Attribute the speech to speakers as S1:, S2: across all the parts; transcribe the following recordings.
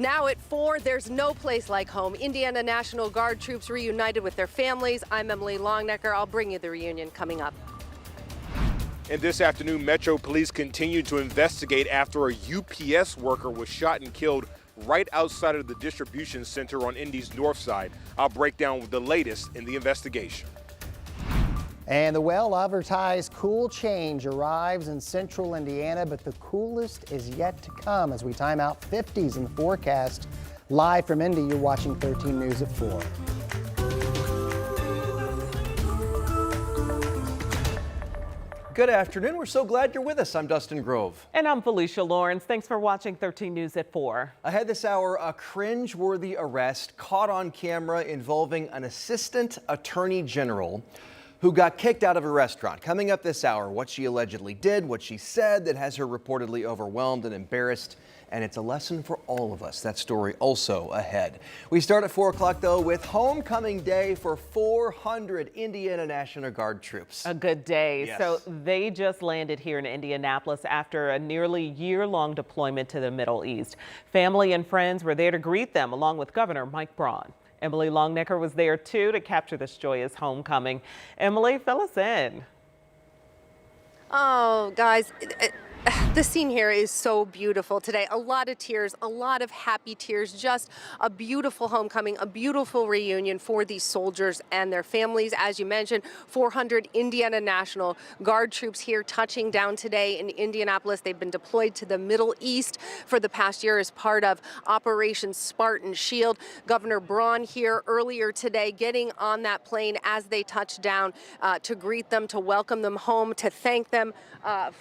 S1: Now at 4, there's no place like home. Indiana National Guard troops reunited with their families. I'm Emily Longnecker. I'll bring you the reunion coming up.
S2: And this afternoon, Metro Police continued to investigate after a UPS worker was shot and killed right outside of the distribution center on Indy's north side. I'll break down the latest in the investigation.
S3: And the well-advertised cool change arrives in central Indiana, but the coolest is yet to come as we time out 50s in the forecast. Live from Indy, you're watching 13 News at 4.
S4: Good afternoon. We're so glad you're with us. I'm Dustin Grove.
S5: And I'm Felicia Lawrence. Thanks for watching 13 News at 4.
S4: Ahead this hour, a cringe-worthy arrest caught on camera involving an assistant attorney general who got kicked out of a restaurant. Coming up this hour, what she allegedly did, what she said that has her reportedly overwhelmed and embarrassed. And it's a lesson for all of us. That story also ahead. We start at 4 o'clock, though, with homecoming day for 400 Indiana National Guard troops.
S5: A good day.
S4: Yes.
S5: So they just landed here in Indianapolis after a nearly year-long deployment to the Middle East. Family and friends were there to greet them, along with Governor Mike Braun. Emily Longnecker was there, too, to capture this joyous homecoming. Emily, fill us in.
S1: Oh, guys. The scene here is so beautiful today. A lot of tears, a lot of happy tears, just a beautiful homecoming, a beautiful reunion for these soldiers and their families. As you mentioned, 400 Indiana National Guard troops here touching down today in Indianapolis. They've been deployed to the Middle East for the past year as part of Operation Spartan Shield. Governor Braun here earlier today getting on that plane as they touched down to greet them, to welcome them home, to thank them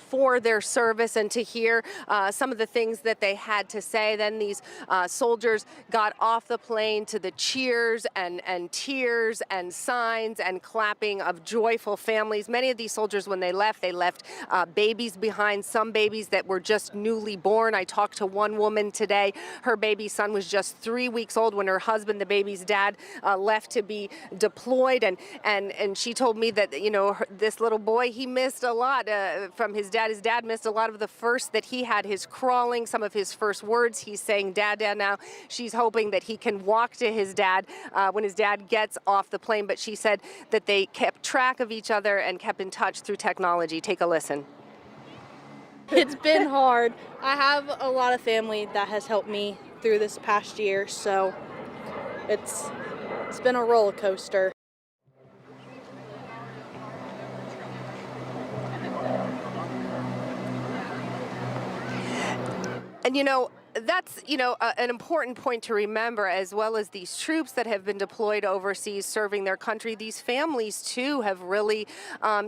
S1: for their service and to hear some of the things that they had to say. Then these soldiers got off the plane to the cheers and tears and signs and clapping of joyful families. Many of these soldiers, when they left babies behind, some babies that were just newly born. I talked to one woman today. Her baby son was just 3 weeks old when her husband, the baby's dad, left to be deployed. And she told me that, you know, this little boy, he missed a lot from his dad. His dad missed a lot of the first that he had, his crawling, some of his first words. He's saying, Dad, Dad now. She's hoping that he can walk to his dad when his dad gets off the plane. But she said that they kept track of each other and kept in touch through technology. Take a listen.
S6: It's been hard. I have a lot of family that has helped me through this past year, so it's been a roller coaster.
S1: And, you know, that's, you know, an important point to remember, as well as these troops that have been deployed overseas serving their country. These families, too, have really,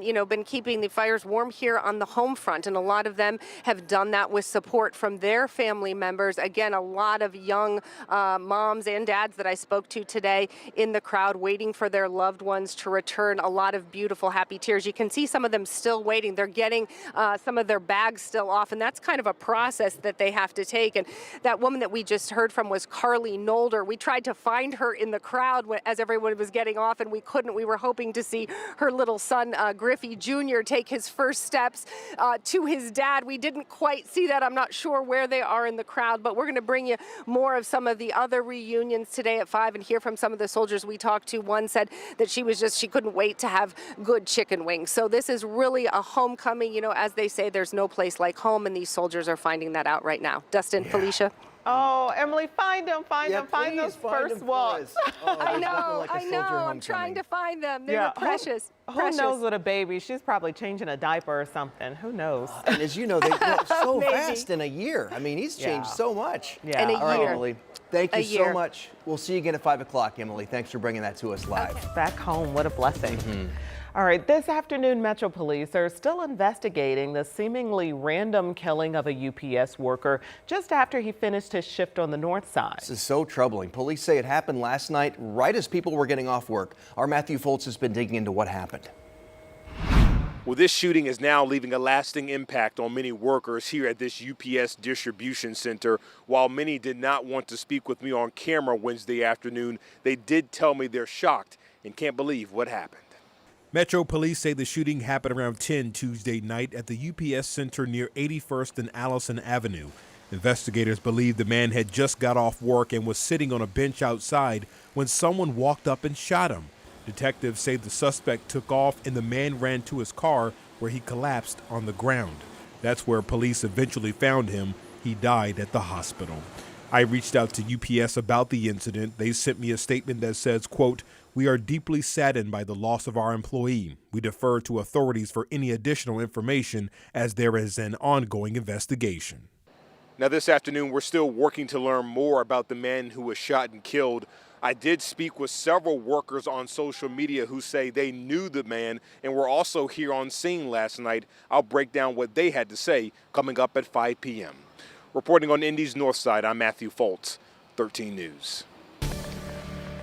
S1: you know, been keeping the fires warm here on the home front. And a lot of them have done that with support from their family members. Again, a lot of young moms and dads that I spoke to today in the crowd waiting for their loved ones to return. A lot of beautiful, happy tears. You can see some of them still waiting. They're getting some of their bags still off. And that's kind of a process that they have to take. And that woman that we just heard from was Carly Nolder. We tried to find her in the crowd as everyone was getting off, and we couldn't. We were hoping to see her little son, Griffey Jr., take his first steps to his dad. We didn't quite see that. I'm not sure where they are in the crowd, but we're going to bring you more of some of the other reunions today at 5 and hear from some of the soldiers we talked to. One said that she couldn't wait to have good chicken wings. So this is really a homecoming. You know, as they say, there's no place like home, and these soldiers are finding that out right now. Dustin, yeah. Felicia.
S5: Oh, Emily, find them, find those first ones.
S4: Oh,
S1: I know. I'm trying to find them. They're precious.
S5: Who knows with a baby? She's probably changing a diaper or something. Who knows?
S4: And as you know, they grow so fast in a year. I mean, he's changed so much.
S1: Yeah. In a year.
S4: All right, Emily. Thank you so much. We'll see you again at 5 o'clock, Emily. Thanks for bringing that to us live.
S5: Okay. Back home, what a blessing. All right, this afternoon, Metro Police are still investigating the seemingly random killing of a UPS worker just after he finished his shift on the north side.
S4: This is so troubling. Police say it happened last night, right as people were getting off work. Our Matthew Foltz has been digging into what happened.
S2: Well, this shooting is now leaving a lasting impact on many workers here at this UPS distribution center. While many did not want to speak with me on camera Wednesday afternoon, they did tell me they're shocked and can't believe what happened. Metro Police say the shooting happened around 10 Tuesday night at the UPS Center near 81st and Allison Avenue. Investigators believe the man had just got off work and was sitting on a bench outside when someone walked up and shot him. Detectives say the suspect took off and the man ran to his car where he collapsed on the ground. That's where police eventually found him. He died at the hospital. I reached out to UPS about the incident. They sent me a statement that says, quote, "We are deeply saddened by the loss of our employee. We defer to authorities for any additional information as there is an ongoing investigation." Now, this afternoon, we're still working to learn more about the man who was shot and killed. I did speak with several workers on social media who say they knew the man and were also here on scene last night. I'll break down what they had to say coming up at 5 p.m. Reporting on Indy's North Side, I'm Matthew Foltz, 13 News.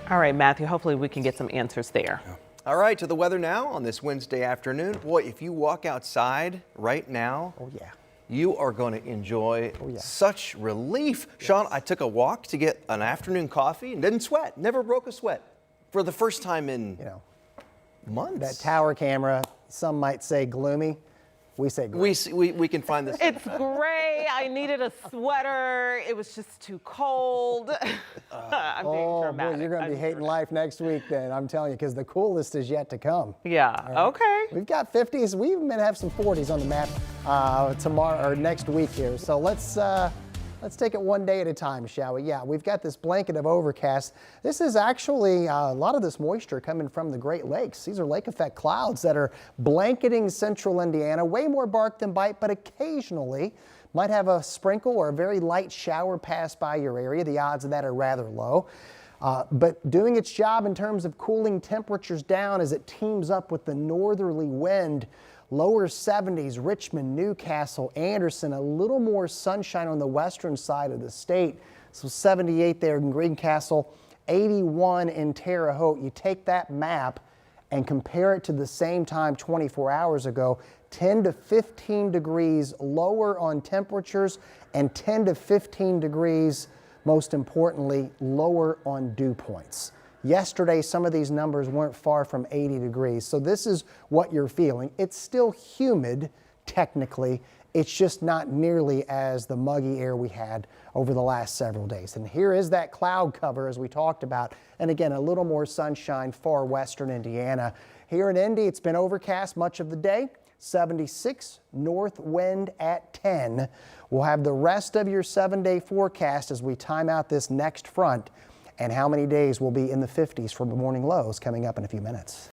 S5: All right, Matthew, hopefully we can get some answers there.
S4: All right, to the weather now on this Wednesday afternoon. Boy, if you walk outside right now,
S3: Oh, yeah.
S4: you are going to enjoy such relief. Sean, I took a walk to get an afternoon coffee and didn't sweat. Never broke a sweat for the first time in months.
S3: That tower camera, some might say gloomy. We say gloomy.
S4: We can find this.
S5: It's gray. I needed a sweater. It was just too cold. I'm being
S3: Oh,
S5: dramatic.
S3: boy, you're going to be hating life next week then, I'm telling you, because the coolest is yet to come.
S5: Yeah, okay.
S3: We've got 50s. We even have some 40s on the map tomorrow or next week here. So let's take it one day at a time, shall we? Yeah, we've got this blanket of overcast. This is actually a lot of this moisture coming from the Great Lakes. These are lake effect clouds that are blanketing central Indiana. Way more bark than bite, but occasionally might have a sprinkle or a very light shower pass by your area. The odds of that are rather low. But doing its job in terms of cooling temperatures down as it teams up with the northerly wind. Lower 70s, Richmond, Newcastle, Anderson, a little more sunshine on the western side of the state. So 78 there in Greencastle, 81 in Terre Haute. You take that map and compare it to the same time 24 hours ago, 10 to 15 degrees lower on temperatures and 10 to 15 degrees, most importantly, lower on dew points. Yesterday, some of these numbers weren't far from 80 degrees. So this is what you're feeling. It's still humid, technically. It's just not nearly as the muggy air we had over the last several days. And here is that cloud cover as we talked about. And again, a little more sunshine far western Indiana. Here in Indy, it's been overcast much of the day. 76, north wind at 10. We'll have the rest of your 7-day forecast as we time out this next front. And how many days will be in the 50s for morning lows coming up in a few minutes.